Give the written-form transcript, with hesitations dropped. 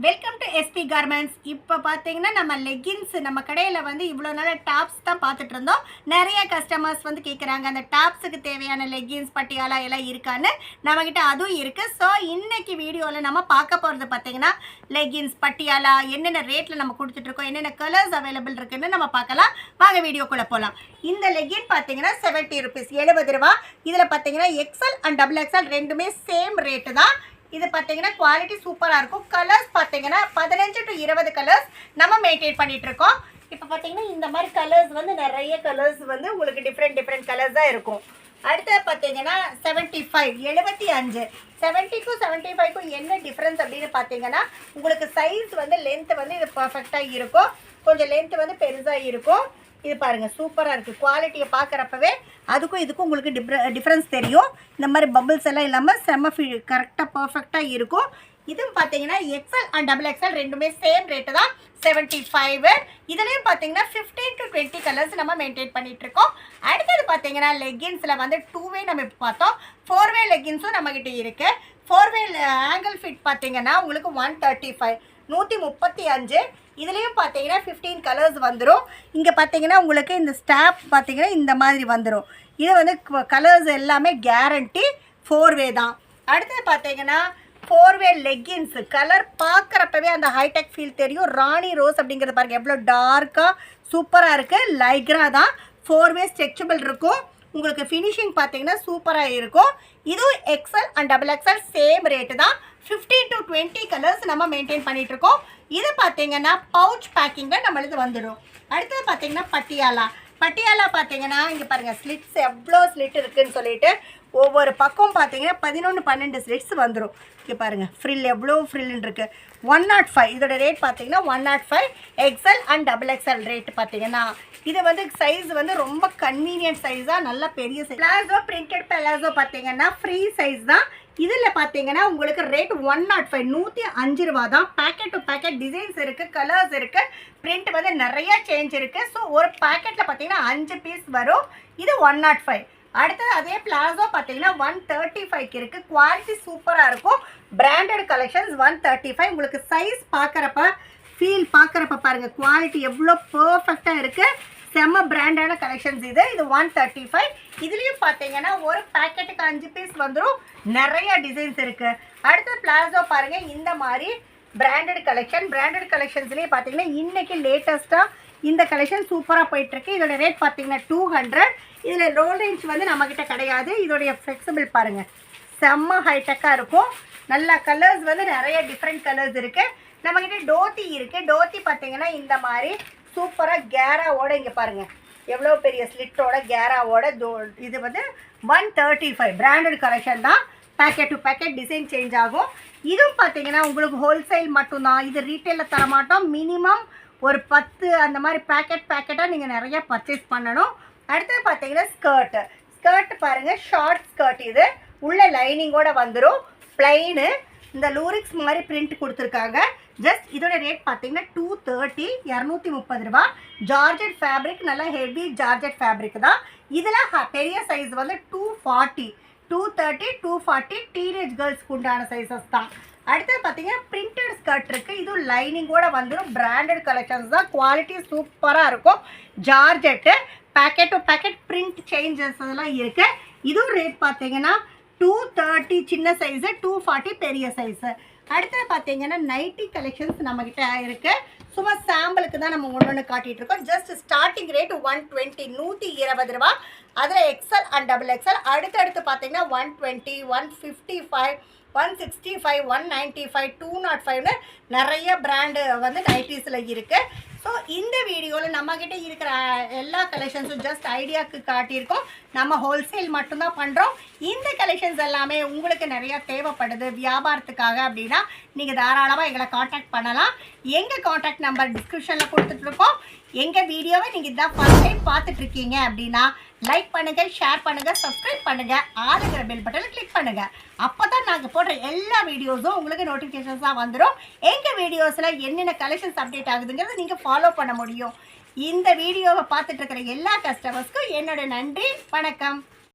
Welcome to SP garments. இப்போ பார்த்தீங்கன்னா நம்ம லெகின்ஸ் நம்ம கடையில் வந்து இவ்வளோ நாள் டாப்ஸ் தான் பார்த்துட்டு இருந்தோம். நிறைய கஸ்டமர்ஸ் வந்து கேட்குறாங்க அந்த டாப்ஸுக்கு தேவையான லெகின்ஸ் பட்டியாலா எல்லாம் இருக்கான்னு. நம்மக்கிட்ட அதுவும் இருக்குது. ஸோ இன்றைக்கி வீடியோவில் நம்ம பார்க்க போகிறது பார்த்தீங்கன்னா லெகின்ஸ் பட்டியாலா என்னென்ன ரேட்டில் நம்ம கொடுத்துட்ருக்கோம், என்னென்ன கலர்ஸ் அவைலபிள் இருக்குதுன்னு நம்ம பார்க்கலாம். வாங்க வீடியோக்குள்ளே போகலாம். இந்த லெகின் பார்த்தீங்கன்னா 70 rupees 70 ரூபா. இதில் பார்த்தீங்கன்னா எக்ஸ்எல் அண்ட் XXL ரெண்டுமே சேம் ரேட்டு தான். இது பார்த்தீங்கன்னா குவாலிட்டி சூப்பராக இருக்கும். கலர்ஸ் பார்த்தீங்கன்னா 15 to 20 கலர்ஸ் நம்ம மெயின்டைன் பண்ணிகிட்டு இருக்கோம். இப்போ பார்த்தீங்கன்னா இந்த மாதிரி கலர்ஸ் வந்து நிறைய கலர்ஸ் வந்து உங்களுக்கு டிஃப்ரெண்ட் கலர்ஸ் தான் இருக்கும். அடுத்தது பார்த்தீங்கன்னா 75 75 70க்கும் 75க்கும் என்ன டிஃப்ரென்ஸ் அப்படின்னு பார்த்தீங்கன்னா உங்களுக்கு சைஸ் வந்து லென்த் வந்து இது பர்ஃபெக்டாக இருக்கும். கொஞ்சம் லென்த் வந்து பெருசாக இருக்கும். இது பாருங்கள் சூப்பராக இருக்குது. குவாலிட்டியை பார்க்குறப்பவே அதுக்கும் இதுக்கும் உங்களுக்கு டிஃப்ரென்ஸ் தெரியும். இந்த மாதிரி பபிள்ஸ் எல்லாம் இல்லாமல் செம்ம கரெக்டாக பர்ஃபெக்டாக இருக்கும். இதுவும் பார்த்தீங்கன்னா எக்ஸ்எல் அண்ட் XXL ரெண்டுமே சேம் ரேட்டு தான் 75. இதுலேயும் பார்த்தீங்கன்னா 15 to 20 கலர்ஸ் நம்ம மெயின்டைன் பண்ணிகிட்ருக்கோம். அடுத்தது பார்த்தீங்கன்னா லெகின்ஸில் வந்து 2-வே நம்ம இப்போ பார்த்தோம். 4-வே லெகின்ஸும் நம்மக்கிட்ட இருக்குது. 4-வே ஆங்கிள் ஃபிட் பார்த்தீங்கன்னா உங்களுக்கு 135 135. இதுலேயும் பார்த்தீங்கன்னா 15 கலர்ஸ் வந்துடும். இங்கே பார்த்தீங்கன்னா உங்களுக்கு இந்த ஸ்டாப் பார்த்தீங்கன்னா இந்த மாதிரி வந்துடும். இது வந்து கலர்ஸ் எல்லாமே கேரண்டி 4-வே தான். அடுத்தது பார்த்தீங்கன்னா 4-வே லெகின்ஸ் கலர் பார்க்குறப்பவே அந்த ஹைடெக் ஃபீல் தெரியும். ராணி ரோஸ் அப்படிங்கிறது பாருங்கள் எவ்வளோ டார்க்காக சூப்பராக இருக்குது. லைக்ரா தான். 4-வே ஸ்ட்ரெச்சபிள் இருக்கும். உங்களுக்கு ஃபினிஷிங் பார்த்தீங்கன்னா சூப்பராக இருக்கும். இதுவும் XL and XXL same rate தான். 15 to 20 கலர்ஸ் நம்ம மெயின்டைன் பண்ணிகிட்ருக்கோம். இது பார்த்தீங்கன்னா பவுச் பேக்கிங்கில் நம்மளுக்கு வந்துடும். அடுத்தது பார்த்தீங்கன்னா பட்டியாலா பார்த்தீங்கன்னா இங்கே பாருங்கள் ஸ்லிட்ஸ் எவ்வளோ ஸ்லிட் இருக்குதுன்னு சொல்லிட்டு ஒவ்வொரு பக்கம் பார்த்தீங்கன்னா 11-12 ஸ்லிட்ஸ் வந்துடும். இங்கே பாருங்கள் ஃப்ரில் எவ்வளோ ஃப்ரில்லுன்னு இருக்குது. 105 இதோட ரேட் பார்த்தீங்கன்னா 105. எக்ஸ்எல் அண்ட் XXL ரேட்டு பார்த்தீங்கன்னா இது வந்து சைஸ் வந்து ரொம்ப கன்வீனியன்ட் சைஸாக நல்ல பெரிய சைஸ். பிளாசோ பிரிண்டட் பிளாசோ பார்த்தீங்கன்னா ஃப்ரீ சைஸ் தான். இதில் பார்த்தீங்கன்னா உங்களுக்கு ரேட் 105 105 ரூபா தான். பேக்கெட் டு பேக்கெட் டிசைன்ஸ் இருக்குது, கலர்ஸ் இருக்குது, பிரிண்ட் வந்து நிறையா சேஞ்ச் இருக்குது. ஸோ ஒரு பேக்கெட்டில் பார்த்தீங்கன்னா 5 பீஸ் வரும். இது 105. அடுத்தது அதே பிளாசோ பார்த்தீங்கன்னா 135 இருக்குது. குவாலிட்டி சூப்பராக இருக்கும். Branded collections 135. உங்களுக்கு சைஸ் பார்க்குறப்ப பாருங்கள் குவாலிட்டி எவ்வளோ பர்ஃபெக்டாக இருக்குது. செம்ம பிராண்டான கலெக்ஷன்ஸ் இது 135. இதுலேயும் பார்த்தீங்கன்னா ஒரு பேக்கெட்டுக்கு 5 பீஸ் வந்துடும். நிறைய டிசைன்ஸ் இருக்குது. அடுத்து பிளாசோ பாருங்கள் இந்த மாதிரி பிராண்டட் கலெக்ஷன்ஸ்லேயே பார்த்தீங்கன்னா இன்றைக்கி லேட்டஸ்ட்டாக இந்த கலெக்ஷன் சூப்பராக போயிட்டுருக்கு. இதோட ரேட் பார்த்தீங்கன்னா 200. இதில் ரோல் ரேஞ்ச் வந்து நம்மக்கிட்ட கிடையாது. இதோடைய ஃப்ளெக்சிபிள் பாருங்கள் செம்ம ஹைடெக்காக இருக்கும். நல்ல கலர்ஸ் வந்து நிறைய டிஃப்ரெண்ட் கலர்ஸ் இருக்குது. நம்மக்கிட்ட டோத்தி இருக்குது. டோத்தி பார்த்தீங்கன்னா இந்த மாதிரி சூப்பராக கேராவோட இங்கே பாருங்கள் எவ்வளோ பெரிய ஸ்லிட்டோட கேராவோட இது வந்து 135 பிராண்டட் கலெக்ஷன் தான். Packet to packet design change ஆகும். இதுவும் பார்த்தீங்கன்னா உங்களுக்கு ஹோல்சேல் மட்டும்தான். இது ரீட்டெயிலில் தரமாட்டோம். மினிமம் ஒரு 10 அந்த மாதிரி பேக்கெட்டாக நீங்கள் நிறையா பர்ச்சேஸ் பண்ணணும். அடுத்தது பார்த்தீங்கன்னா ஸ்கர்ட் பாருங்கள் ஷார்ட் ஸ்கர்ட். இது உள்ள லைனிங்கோடு வந்துடும். ப்ளைனு இந்த லூரிக்ஸ் மாதிரி பிரிண்ட் கொடுத்துருக்காங்க. ஜஸ்ட் இதோட ரேட் பார்த்தீங்கன்னா 230 230 ரூபா. ஜார்ஜெட் ஃபேப்ரிக் நல்லா ஹெவி ஜார்ஜெட் ஃபேப்ரிக் தான். இதில் பெரிய சைஸ் வந்து 240 230 240 டீனேஜ் கேர்ள்ஸ்க்கு உண்டான சைஸஸ் தான். அடுத்தது பார்த்தீங்கன்னா பிரிண்டட் ஸ்கர்ட் இருக்குது. இதுவும் லைனிங்கோடு வந்துடும். பிராண்டட் கலெக்ஷன்ஸ் தான். குவாலிட்டி சூப்பராக இருக்கும். Georgette packet to packet print changes அதெல்லாம் இருக்குது. இதுவும் ரேட் பார்த்தீங்கன்னா 230 சின்ன சைஸு, 240 பெரிய சைஸு. அடுத்தது பார்த்தீங்கன்னா நைட்டி கலெக்ஷன்ஸ் நம்மக்கிட்ட இருக்குது. சும்மா சாம்பிளுக்கு தான் நம்ம ஒன்று காட்டிகிட்டு இருக்கோம். ஜஸ்ட் ஸ்டார்டிங் ரேட் 120 120 ரூபா. அதில் எக்ஸ்எல் அண்ட் XXL. அடுத்தடுத்து பார்த்தீங்கன்னா 120 155 165 195 205ன்னு நிறைய பிராண்டு வந்து நைட்டிஸில் இருக்குது. ஸோ இந்த வீடியோவில் நம்மக்கிட்ட இருக்கிற எல்லா கலெக்ஷன்ஸும் ஜஸ்ட் ஐடியாவுக்கு காட்டியிருக்கோம். நம்ம ஹோல்சேல் மட்டும்தான் பண்ணுறோம். இந்த கலெக்ஷன்ஸ் எல்லாமே உங்களுக்கு நிறையா தேவைப்படுது வியாபாரத்துக்காக அப்படின்னா நீங்கள் தாராளமாக எங்களை காண்டாக்ட் பண்ணலாம். எங்கள் காண்டாக்ட் நம்பர் டிஸ்கிரிப்ஷனில் கொடுத்துட்ருக்கோம். எங்கள் வீடியோவை நீங்கள் இதான் ஃபர்ஸ்ட் டைம் பார்த்துட்ருக்கீங்க அப்படின்னா லைக் பண்ணுங்கள், ஷேர் பண்ணுங்கள், சப்ஸ்கிரைப் பண்ணுங்கள், ஆளுங்கிற பெல் பட்டனை கிளிக் பண்ணுங்கள். அப்போ தான் நாங்கள் போடுற எல்லா வீடியோஸும் உங்களுக்கு நோட்டிஃபிகேஷன்ஸாக வந்துடும். எங்கள் வீடியோஸில் என்னென்ன கலெக்ஷன்ஸ் அப்டேட் ஆகுதுங்கிறது நீங்கள் ஃபாலோ பண்ண முடியும். இந்த வீடியோவை பார்த்துட்டு இருக்கிற எல்லா கஸ்டமர்ஸ்க்கும் என்னோட நன்றி. வணக்கம்.